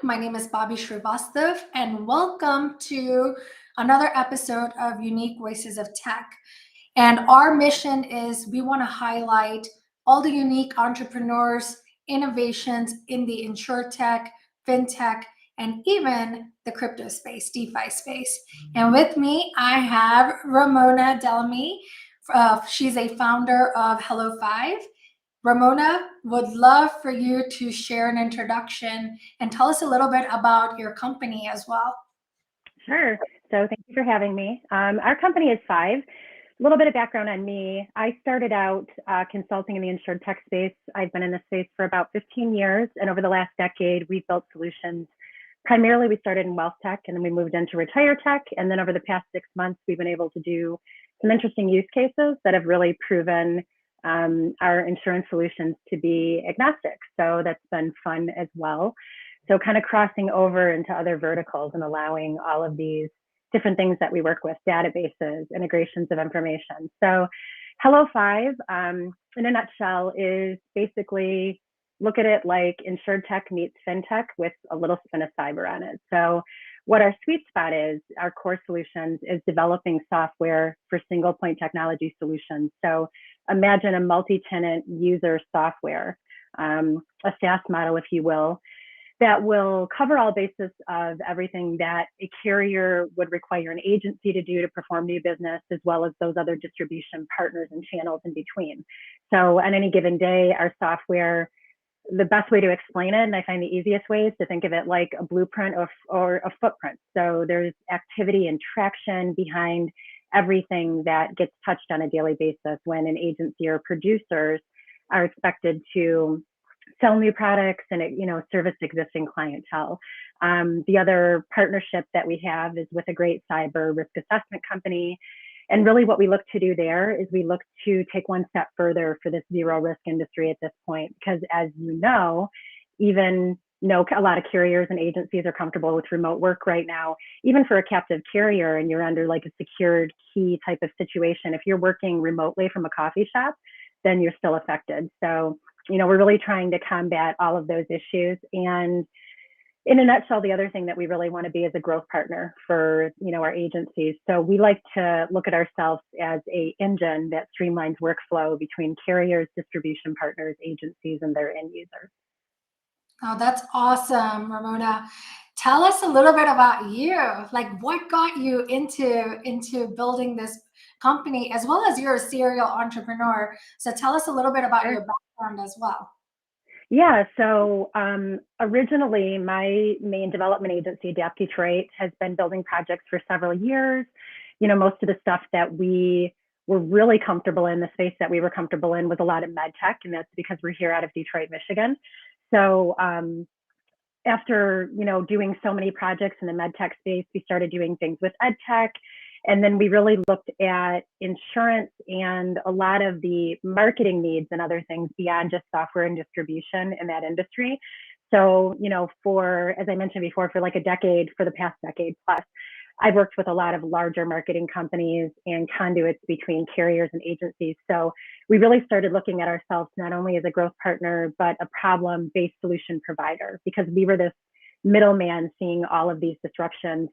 My name is Bobby Srivastav, and welcome to another episode of Unique Voices of Tech. And our mission is we want to highlight all the unique entrepreneurs, innovations in the insurtech, fintech, and even the crypto space, DeFi space. And with me, I have Ramona Fellmy. She's a founder of Hello5. Ramona, would love for you to share an introduction and tell us a little bit about your company as well. Sure. So thank you for having me. Our company is Five. A little bit of background on me. I started out consulting in the insured tech space. I've been in this space for about 15 years. And over the last decade, we've built solutions. Primarily, we started in wealth tech, and then we moved into RetireTech. And then over the past 6 months, we've been able to do some interesting use cases that have really proven our insurance solutions to be agnostic. So that's been fun as well. So kind of crossing over into other verticals and allowing all of these different things that we work with, databases, integrations of information. So Hello5, in a nutshell, is basically look at it like insured tech meets fintech with a little spin of cyber on it. So what our sweet spot is, our core solutions, is developing software for single point technology solutions. So imagine a multi-tenant user software, a SaaS model, if you will, that will cover all bases of everything that a carrier would require an agency to do to perform new business, as well as those other distribution partners and channels in between. So on any given day, our software, the best way to explain it, and I find the easiest way, is to think of it like a blueprint or a footprint. So there's activity and traction behind everything that gets touched on a daily basis when an agency or producers are expected to sell new products and service existing clientele. The other partnership that we have is with a great cyber risk assessment company. And really what we look to do there is we look to take one step further for this zero risk industry at this point, because as you know, even a lot of carriers and agencies are comfortable with remote work right now. Even for a captive carrier and you're under like a secured key type of situation, if you're working remotely from a coffee shop, then you're still affected. So, we're really trying to combat all of those issues. And in a nutshell, the other thing that we really want to be is a growth partner for, our agencies. So we like to look at ourselves as an engine that streamlines workflow between carriers, distribution partners, agencies, and their end users. Oh, that's awesome, Ramona. Tell us a little bit about you. Like, what got you into building this company, as well as you're a serial entrepreneur. So tell us a little bit about your background as well. Yeah, so originally my main development agency, Adapt Detroit, has been building projects for several years. Most of the stuff that we were really comfortable in, the space that we were comfortable in, was a lot of med tech, and that's because we're here out of Detroit, Michigan. So after doing so many projects in the med tech space, we started doing things with ed tech. And then we really looked at insurance and a lot of the marketing needs and other things beyond just software and distribution in that industry. So, as I mentioned before, for like for the past decade plus, I've worked with a lot of larger marketing companies and conduits between carriers and agencies. So we really started looking at ourselves not only as a growth partner, but a problem-based solution provider, because we were this middleman seeing all of these disruptions.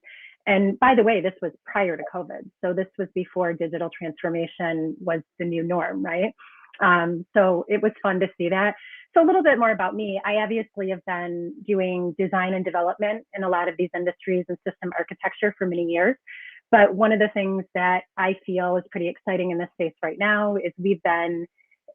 And by the way, this was prior to COVID. So this was before digital transformation was the new norm, right? So it was fun to see that. So a little bit more about me. I obviously have been doing design and development in a lot of these industries and system architecture for many years. But one of the things that I feel is pretty exciting in this space right now is we've been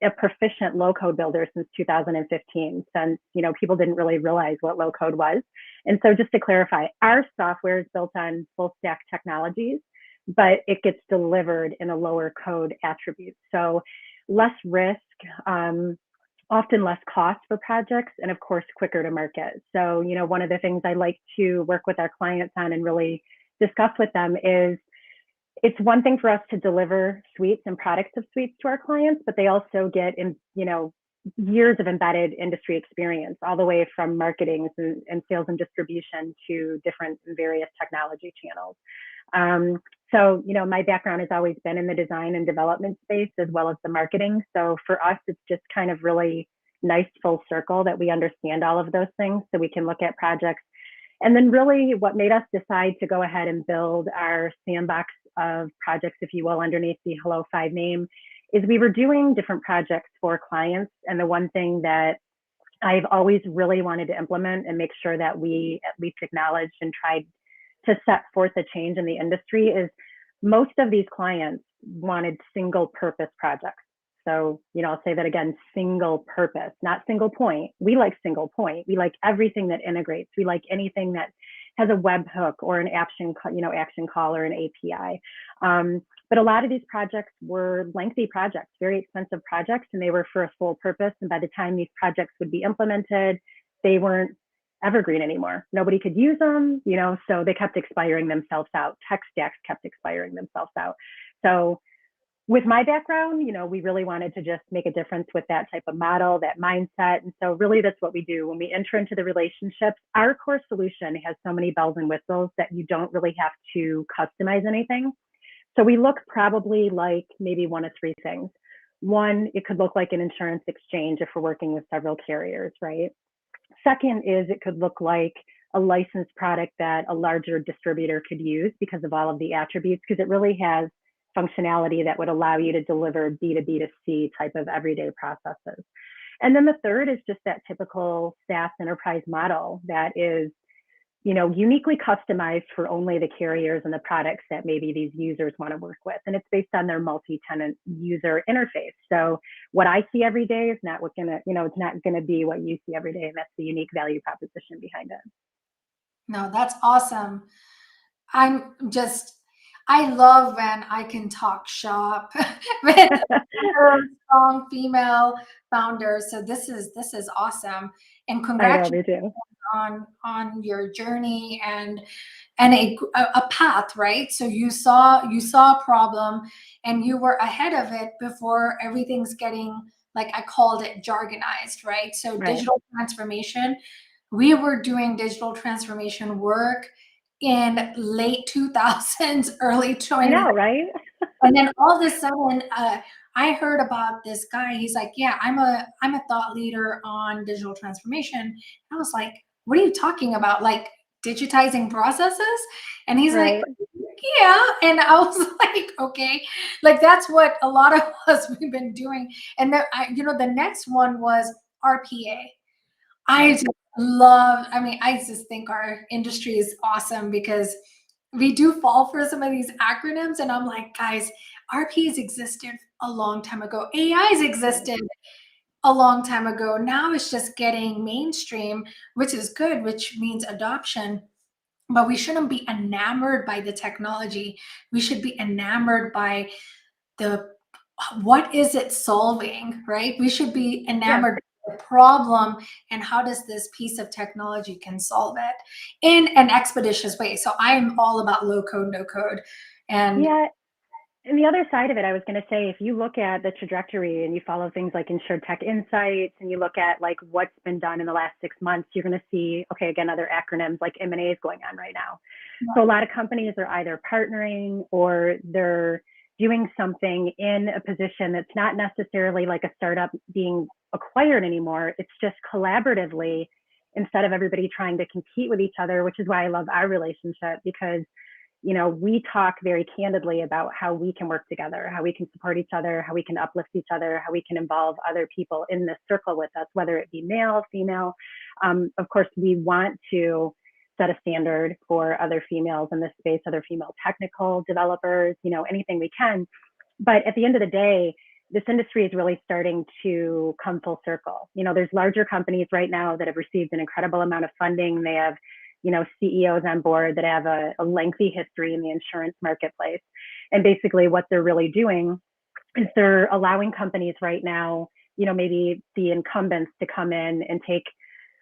a proficient low code builder since 2015, since people didn't really realize what low code was. And so just to clarify, our software is built on full stack technologies, but it gets delivered in a lower code attribute. So less risk, often less cost for projects, and of course, quicker to market. So, one of the things I like to work with our clients on and really discuss with them is, it's one thing for us to deliver suites and products of suites to our clients, but they also get years of embedded industry experience, all the way from marketing and sales and distribution to different and various technology channels. So, my background has always been in the design and development space as well as the marketing. So for us, it's just kind of really nice full circle that we understand all of those things, so we can look at projects And then really what made us decide to go ahead and build our sandbox of projects, if you will, underneath the Hello 5 name, is we were doing different projects for clients. And the one thing that I've always really wanted to implement and make sure that we at least acknowledged and tried to set forth a change in the industry is most of these clients wanted single purpose projects. So, I'll say that again, single purpose, not single point. We like single point. We like everything that integrates. We like anything that has a webhook or an action call or an API. But a lot of these projects were lengthy projects, very expensive projects, and they were for a full purpose. And by the time these projects would be implemented, they weren't evergreen anymore. Nobody could use them, so they kept expiring themselves out. Tech stacks kept expiring themselves out. So with my background, we really wanted to just make a difference with that type of model, that mindset. And so really that's what we do when we enter into the relationships. Our core solution has so many bells and whistles that you don't really have to customize anything. So we look probably like maybe one of three things. One, it could look like an insurance exchange if we're working with several carriers, right? Second is it could look like a licensed product that a larger distributor could use because of all of the attributes, because it really has functionality that would allow you to deliver B2B to C type of everyday processes. And then the third is just that typical SaaS enterprise model that is, uniquely customized for only the carriers and the products that maybe these users want to work with. And it's based on their multi-tenant user interface. So what I see every day is not it's not going to be what you see every day. And that's the unique value proposition behind it. No, that's awesome. I love when I can talk shop with strong female founders. So this is awesome. And I know, congratulations me too. on your journey and a path, right? So you saw a problem and you were ahead of it before everything's getting, like I called it, jargonized, right? So Right. digital transformation, we were doing digital transformation work in late 2000s, early I 20s. know, right? And then all of a sudden, I heard about this guy. He's like, "Yeah, I'm a thought leader on digital transformation." I was like, "What are you talking about? Like digitizing processes?" And he's like, Right. "Yeah." And I was like, "Okay." Like that's what a lot of us we've been doing. And the next one was RPA. Right. I just think our industry is awesome because we do fall for some of these acronyms. And I'm like, guys, RPs existed a long time ago. AIs existed a long time ago. Now it's just getting mainstream, which is good, which means adoption. But we shouldn't be enamored by the technology. We should be enamored by the what is it solving, right? We should be Yeah. enamored with the problem and how does this piece of technology can solve it in an expeditious way. So I'm all about low code, no code. And Yeah. And the other side of it, I was going to say, if you look at the trajectory and you follow things like InsuredTech Insights and you look at like what's been done in the last 6 months, you're going to see, okay, again, other acronyms like M&A is going on right now. So a lot of companies are either partnering or they're doing something in a position that's not necessarily like a startup being acquired anymore. It's just collaboratively instead of everybody trying to compete with each other, which is why I love our relationship because we talk very candidly about how we can work together, how we can support each other, how we can uplift each other, how we can involve other people in this circle with us, whether it be male, female. Of course, we want to set a standard for other females in this space, other female technical developers, anything we can. But at the end of the day, this industry is really starting to come full circle. There's larger companies right now that have received an incredible amount of funding. They have CEOs on board that have a lengthy history in the insurance marketplace. And basically what they're really doing is they're allowing companies right now, maybe the incumbents to come in and take,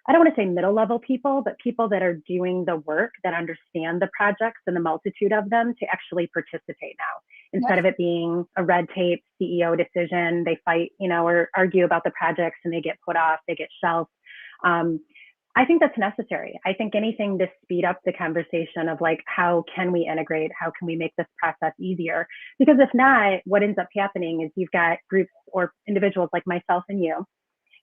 I don't want to say middle level people, but people that are doing the work, that understand the projects and the multitude of them to actually participate now. Instead of it being a red tape CEO decision, they fight, or argue about the projects and they get put off, they get shelved. I think that's necessary. I think anything to speed up the conversation of like, how can we integrate? How can we make this process easier? Because if not, what ends up happening is you've got groups or individuals like myself and you,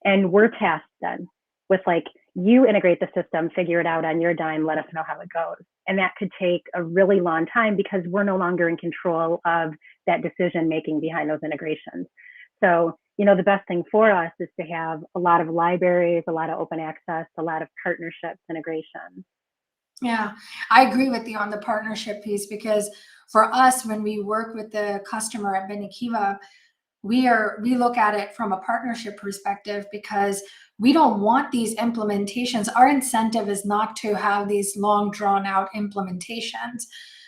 and we're tasked then. with like, you integrate the system, figure it out on your dime, let us know how it goes. And that could take a really long time because we're no longer in control of that decision making behind those integrations. So, the best thing for us is to have a lot of libraries, a lot of open access, a lot of partnerships, integrations. Yeah, I agree with you on the partnership piece because for us, when we work with the customer at Benikiva, we look at it from a partnership perspective because we don't want these implementations. Our incentive is not to have these long drawn out implementations.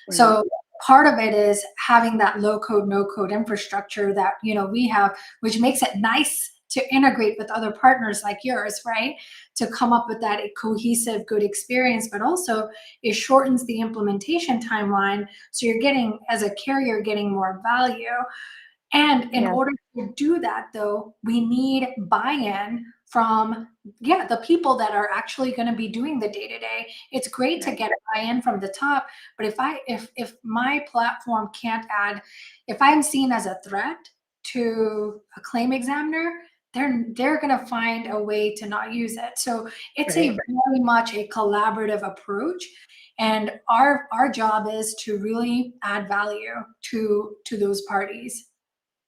Right. So part of it is having that low code, no code infrastructure that we have, which makes it nice to integrate with other partners like yours, right? To come up with that cohesive, good experience, but also it shortens the implementation timeline. So you're getting, as a carrier, getting more value. And in Yeah. order to do that, though, we need buy-in from, the people that are actually going to be doing the day-to-day. It's great to Right. get buy-in from the top, but if my platform can't add, if I'm seen as a threat to a claim examiner, they're going to find a way to not use it. So it's a Right. very much a collaborative approach. And our job is to really add value to those parties.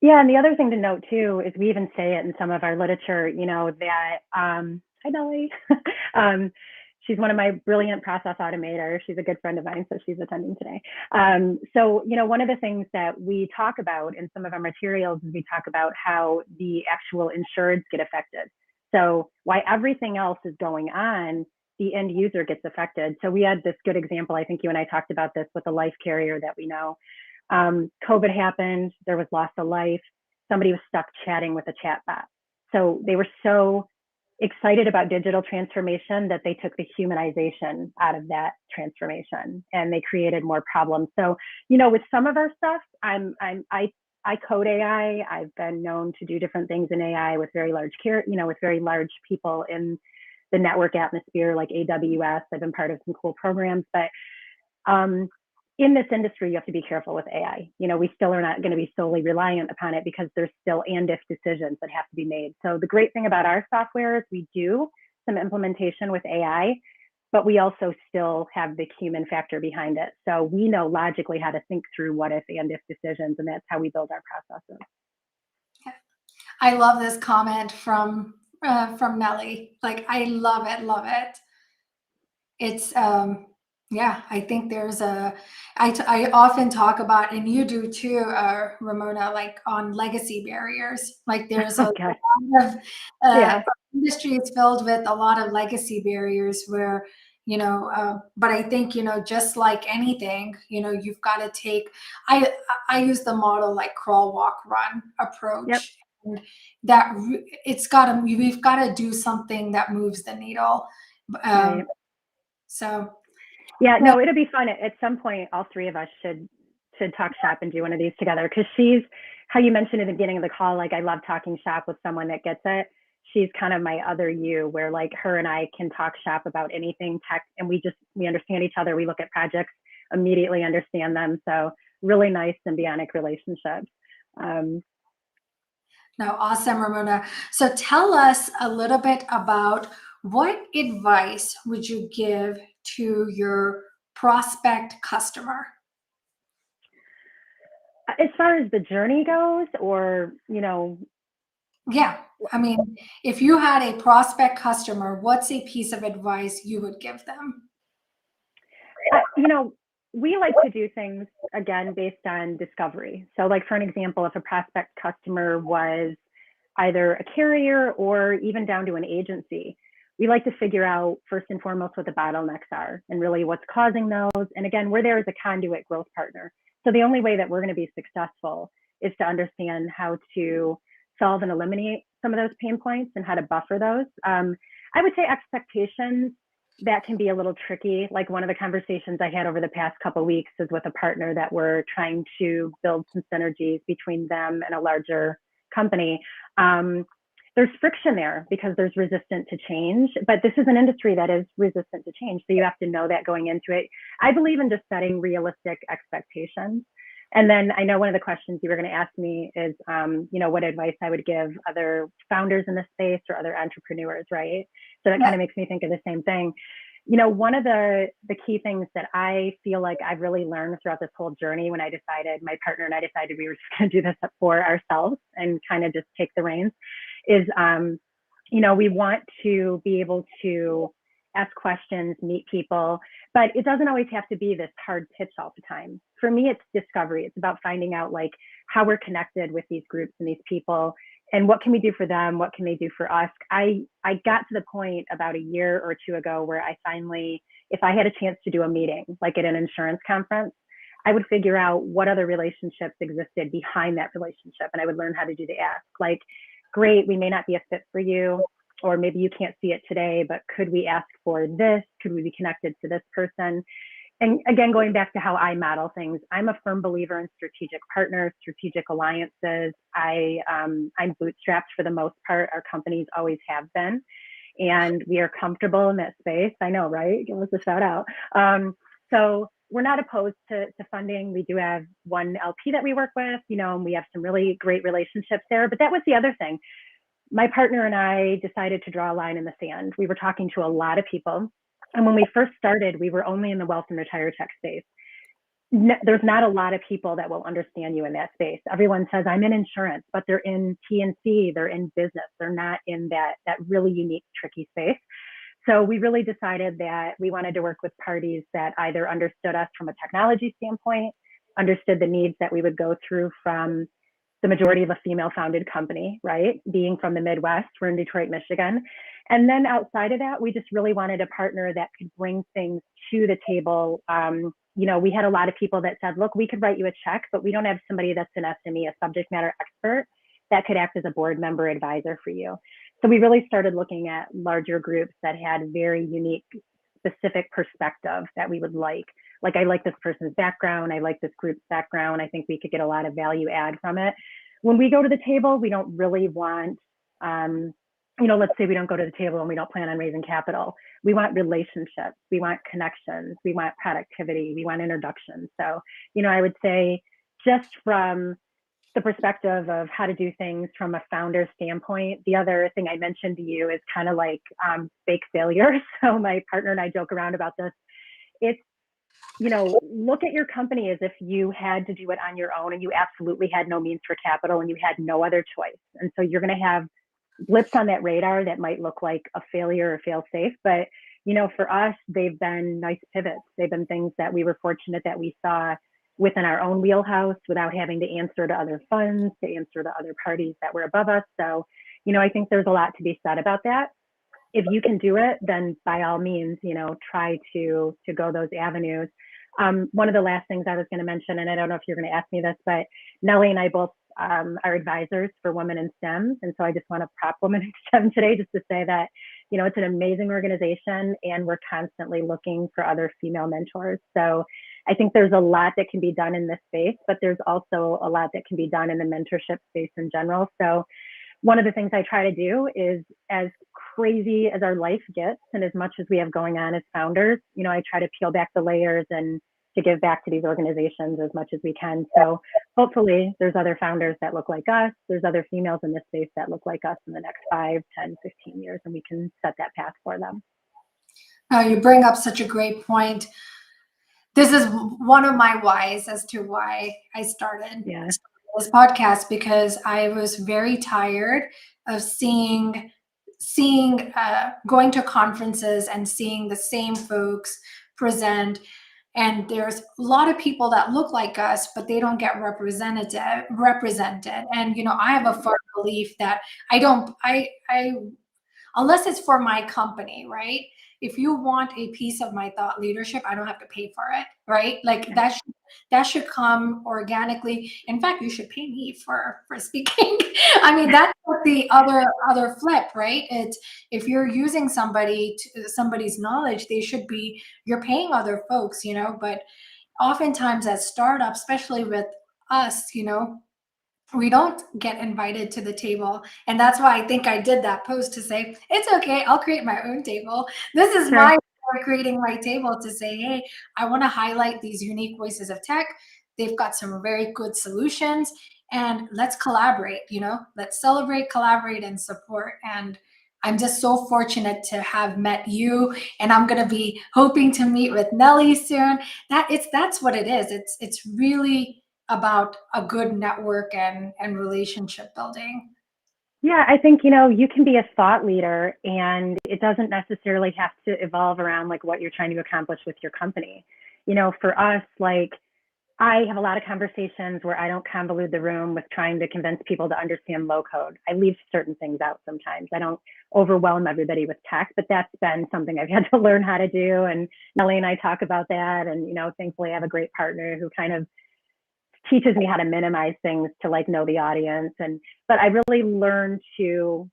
Yeah, and the other thing to note too is we even say it in some of our literature, that hi Nellie. She's one of my brilliant process automators. She's a good friend of mine, so she's attending today. So, one of the things that we talk about in some of our materials is we talk about how the actual insureds get affected. So why everything else is going on, the end user gets affected. So we had this good example. I think you and I talked about this with a life carrier that we know. COVID happened, there was loss of life, somebody was stuck chatting with a chatbot. So they were so excited about digital transformation that they took the humanization out of that transformation and they created more problems. So, with some of our stuff, I code AI. I've been known to do different things in AI with very large with very large people in the network atmosphere like AWS. I've been part of some cool programs, but in this industry, you have to be careful with AI. We still are not going to be solely reliant upon it because there's still and if decisions that have to be made. So the great thing about our software is we do some implementation with AI, but we also still have the human factor behind it. So we know logically how to think through what if and if decisions, and that's how we build our processes. I love this comment from Nellie. Like, I love it, love it. It's I think there's I often talk about, and you do too, Ramona, like on legacy barriers. Like there's a Okay. lot of Yeah. industry is filled with a lot of legacy barriers where but I think just like anything, you've got to take. I use the model like crawl, walk, run Yep. approach. And that we've got to do something that moves the needle. Right. So Yeah, no, it'll be fun. At some point, all three of us should talk shop and do one of these together. Because she's, how you mentioned at the beginning of the call, like I love talking shop with someone that gets it. She's kind of my other you, where like her and I can talk shop about anything tech, and we understand each other. We look at projects, immediately understand them. So really nice symbiotic relationships. No, awesome, Ramona. So tell us a little bit about what advice would you give to your prospect customer? As far as the journey goes, or Yeah. I mean, if you had a prospect customer, what's a piece of advice you would give them? We like to do things again based on discovery. So, like for an example, if a prospect customer was either a carrier or even down to an agency, we like to figure out first and foremost what the bottlenecks are and really what's causing those. And again, we're there as a conduit growth partner. So the only way that we're going to be successful is to understand how to solve and eliminate some of those pain points and how to buffer those. I would say expectations, that can be a little tricky. Like one of the conversations I had over the past couple of weeks is with a partner that we're trying to build some synergies between them and a larger company. There's friction there because there's resistance to change, but this is an industry that is resistant to change. So you have to know that going into it. I believe in just setting realistic expectations. And then I know one of the questions you were going to ask me is, what advice I would give other founders in the space or other entrepreneurs, right? So that kind of makes me think of the same thing. One of the key things that I feel like I've really learned throughout this whole journey, when my partner and I decided we were just going to do this for ourselves and kind of just take the reins, is, we want to be able to ask questions, meet people, but it doesn't always have to be this hard pitch all the time. For me, it's discovery. It's about finding out like how we're connected with these groups and these people, and what can we do for them? What can they do for us? I got to the point about a year or two ago where I finally, if I had a chance to do a meeting, like at an insurance conference, I would figure out what other relationships existed behind that relationship. And I would learn how to do the ask. Like, great, we may not be a fit for you, or maybe you can't see it today, but could we ask for this? Could we be connected to this person? And again, going back to how I model things, I'm a firm believer in strategic partners, strategic alliances. I'm bootstrapped for the most part. Our companies always have been, and we are comfortable in that space. I know, right? Give us a shout out. So we're not opposed to funding. We do have one LP that we work with, and we have some really great relationships there. But that was the other thing. My partner and I decided to draw a line in the sand. We were talking to a lot of people. And when we first started, we were only in the wealth and RetireTech space. There's not a lot of people that will understand you in that space. Everyone says, I'm in insurance, but they're in P&C, they're in business. They're not in that really unique, tricky space. So we really decided that we wanted to work with parties that either understood us from a technology standpoint, understood the needs that we would go through from the majority of a female-founded company, right? Being from the Midwest, we're in Detroit, Michigan. And then outside of that, we just really wanted a partner that could bring things to the table. We had a lot of people that said, look, we could write you a check, but we don't have somebody that's an SME, a subject matter expert, that could act as a board member advisor for you. So we really started looking at larger groups that had very unique, specific perspective that we would like. Like, I like this person's background. I like this group's background. I think we could get a lot of value add from it. When we go to the table, we don't really want, let's say we don't go to the table and we don't plan on raising capital. We want relationships. We want connections. We want productivity. We want introductions. So, I would say just from the perspective of how to do things from a founder standpoint, the other thing I mentioned to you is kind of like fake failure. So my partner and I joke around about this. It's, look at your company as if you had to do it on your own and you absolutely had no means for capital and you had no other choice. And so you're going to have blips on that radar that might look like a failure or fail safe. But, for us, they've been nice pivots. They've been things that we were fortunate that we saw within our own wheelhouse without having to answer to other funds, to answer to other parties that were above us. So, I think there's a lot to be said about that. If you can do it, then by all means, try to go those avenues. One of the last things I was going to mention, and I don't know if you're going to ask me this, but Nellie and I both are advisors for Women in STEM. And so I just want to prop Women in STEM today just to say that, it's an amazing organization and we're constantly looking for other female mentors. So I think there's a lot that can be done in this space, but there's also a lot that can be done in the mentorship space in general. So one of the things I try to do is, as crazy as our life gets and as much as we have going on as founders, I try to peel back the layers and to give back to these organizations as much as we can. So hopefully there's other founders that look like us. There's other females in this space that look like us in the next 5, 10, 15 years, and we can set that path for them. You bring up such a great point. This is one of my whys as to why I started this podcast, because I was very tired of going to conferences and seeing the same folks present. And there's a lot of people that look like us, but they don't get represented. And, I have a firm belief that unless it's for my company, right? If you want a piece of my thought leadership, I don't have to pay for it, right? Like that should come organically. In fact, you should pay me for speaking. I mean, that's the other flip, right? It's if you're using somebody's knowledge, you're paying other folks, but oftentimes as startups, especially with us, we don't get invited to the table. And that's why I think I did that post to say, it's okay, I'll create my own table. This is my way of creating my table to say, hey, I want to highlight these unique voices of tech. They've got some very good solutions, and let's collaborate, let's celebrate, collaborate, and support. And I'm just so fortunate to have met you, and I'm going to be hoping to meet with Nellie soon. That's what it is. It's really about a good network and relationship building. Yeah, I think, you can be a thought leader and it doesn't necessarily have to evolve around like what you're trying to accomplish with your company. For us, like I have a lot of conversations where I don't convolute the room with trying to convince people to understand low code. I leave certain things out sometimes. I don't overwhelm everybody with tech, but that's been something I've had to learn how to do. And Nellie and I talk about that. And, thankfully I have a great partner who kind of teaches me how to minimize things to like know the audience. But I really learned to,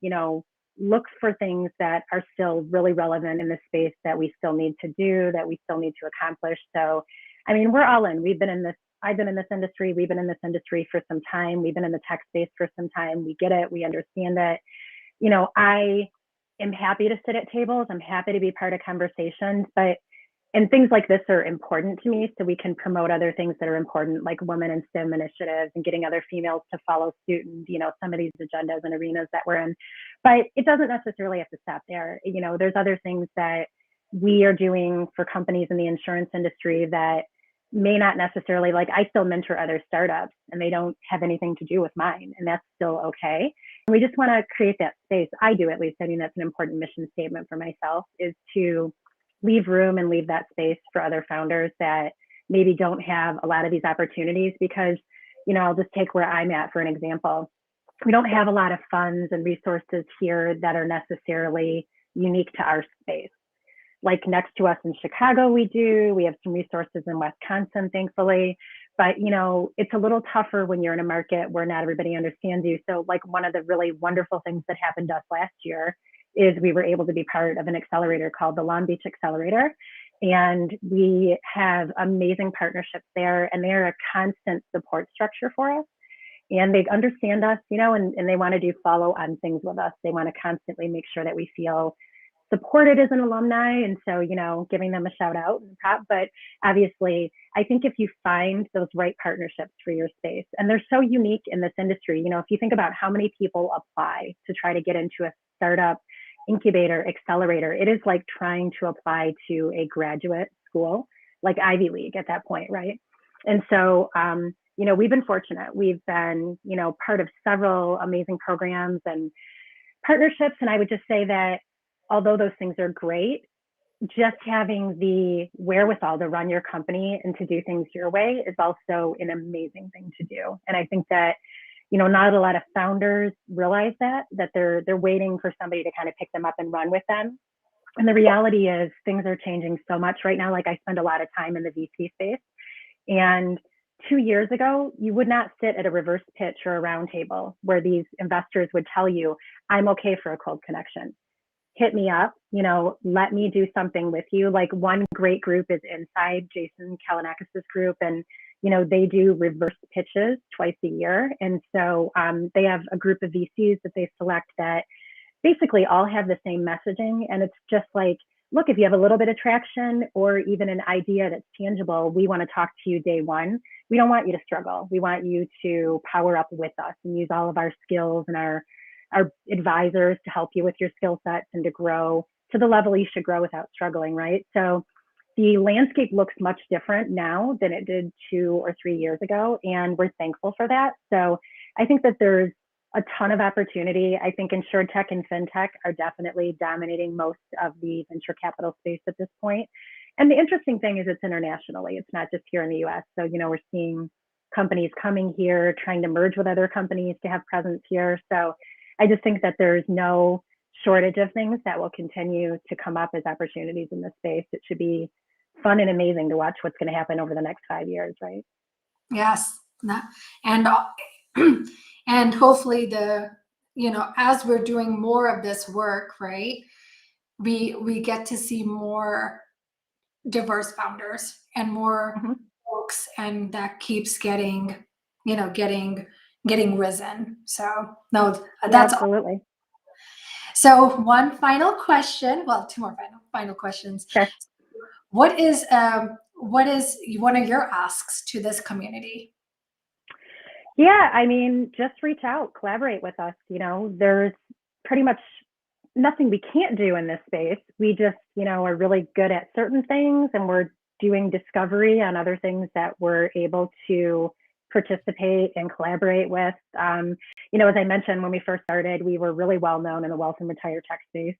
look for things that are still really relevant in the space that we still need to do, that we still need to accomplish. So, I mean, we're all in. I've been in this industry. We've been in this industry for some time. We've been in the tech space for some time. We get it. We understand it. I am happy to sit at tables. I'm happy to be part of conversations, and things like this are important to me so we can promote other things that are important, like women in STEM initiatives and getting other females to follow suit and, some of these agendas and arenas that we're in. But it doesn't necessarily have to stop there. There's other things that we are doing for companies in the insurance industry that may not necessarily, like I still mentor other startups and they don't have anything to do with mine, and that's still okay. And we just want to create that space. I do, at least. I mean, that's an important mission statement for myself, is to leave room and leave that space for other founders that maybe don't have a lot of these opportunities. Because, I'll just take where I'm at for an example. We don't have a lot of funds and resources here that are necessarily unique to our space. Like next to us in Chicago, we have some resources in Wisconsin, thankfully. But, it's a little tougher when you're in a market where not everybody understands you. So like one of the really wonderful things that happened to us last year is we were able to be part of an accelerator called the Long Beach Accelerator. And we have amazing partnerships there, and they're a constant support structure for us. And they understand us, and they want to do follow on things with us. They want to constantly make sure that we feel supported as an alumni. And so, giving them a shout out and prop. But obviously, I think if you find those right partnerships for your space, and they're so unique in this industry, if you think about how many people apply to try to get into a startup incubator accelerator, it is like trying to apply to a graduate school, like Ivy League at that point, right? And so, we've been fortunate. We've been, part of several amazing programs and partnerships. And I would just say that although those things are great, just having the wherewithal to run your company and to do things your way is also an amazing thing to do. And I think that, not a lot of founders realize that they're waiting for somebody to kind of pick them up and run with them. And the reality is things are changing so much right now. Like I spend a lot of time in the VC space, and 2 years ago, you would not sit at a reverse pitch or a round table where these investors would tell you, I'm okay for a cold connection. Hit me up, let me do something with you. Like one great group is Inside, Jason Kalinakis' group, and they do reverse pitches twice a year. And so they have a group of VCs that they select that basically all have the same messaging. And it's just like, look, if you have a little bit of traction or even an idea that's tangible, we want to talk to you day one. We don't want you to struggle. We want you to power up with us and use all of our skills and our advisors to help you with your skill sets and to grow to the level you should grow without struggling, right? So the landscape looks much different now than it did 2 or 3 years ago, and we're thankful for that. So I think that there's a ton of opportunity. I think InsurTech and FinTech are definitely dominating most of the venture capital space at this point. And the interesting thing is it's internationally. It's not just here in the US. So, we're seeing companies coming here, trying to merge with other companies to have presence here. So I just think that there's no shortage of things that will continue to come up as opportunities in this space. It should be fun and amazing to watch what's going to happen over the next 5 years, right? Yes. And and hopefully as we're doing more of this work, right, we get to see more diverse founders and more folks, and that keeps getting risen. So no, that's absolutely. So one final question, well, two more final questions. Sure. What is what is one of your asks to this community? Yeah, I mean, just reach out, collaborate with us. There's pretty much nothing we can't do in this space. We just, are really good at certain things, and we're doing discovery on other things that we're able to participate and collaborate with. As I mentioned, when we first started, we were really well known in the wealth and retire tech space.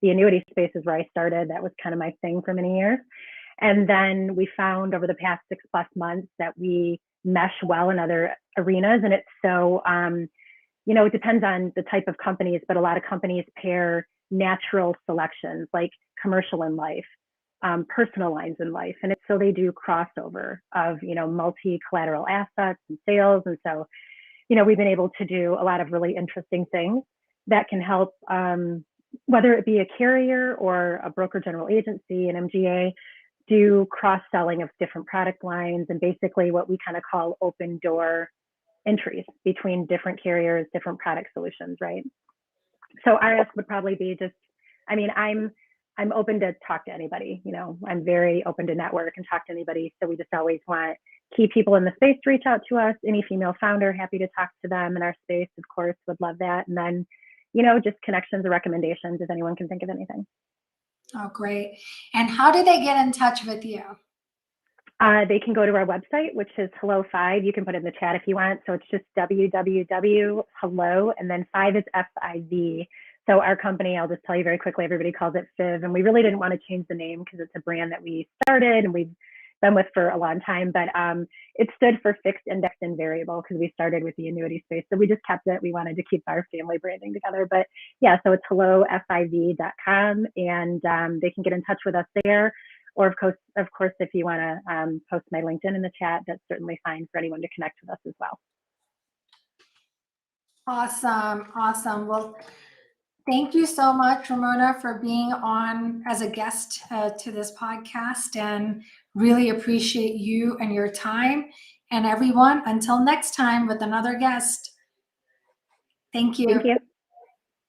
The annuity space is where I started. That was kind of my thing for many years. And then we found over the past 6+ months that we mesh well in other arenas. And it's so, it depends on the type of companies, but a lot of companies pair natural selections like commercial in life, personal lines in life. And so they do crossover of, multi-collateral assets and sales. And so, we've been able to do a lot of really interesting things that can help, whether it be a carrier or a broker general agency, an MGA, do cross-selling of different product lines, and basically what we kind of call open door entries between different carriers, different product solutions, right? So our ask would probably be just, I'm open to talk to anybody. I'm very open to network and talk to anybody. So we just always want key people in the space to reach out to us. Any female founder, happy to talk to them in our space, of course, would love that. And then, just connections or recommendations if anyone can think of anything. Oh, great. And how do they get in touch with you? They can go to our website, which is Hello5. You can put it in the chat if you want. So it's just www.hello, and then 5 is FIV. So our company, I'll just tell you very quickly, everybody calls it FIV, and we really didn't want to change the name because it's a brand that we started and we've been with for a long time, but it stood for fixed, indexed, and variable because we started with the annuity space. So we just kept it. We wanted to keep our family branding together. But yeah, so it's hellofiv.com, and they can get in touch with us there. Or of course, if you want to post my LinkedIn in the chat, that's certainly fine for anyone to connect with us as well. Awesome. Well, thank you so much, Ramona, for being on as a guest to this podcast, and really appreciate you and your time. And everyone, until next time with another guest. Thank you. Thank you.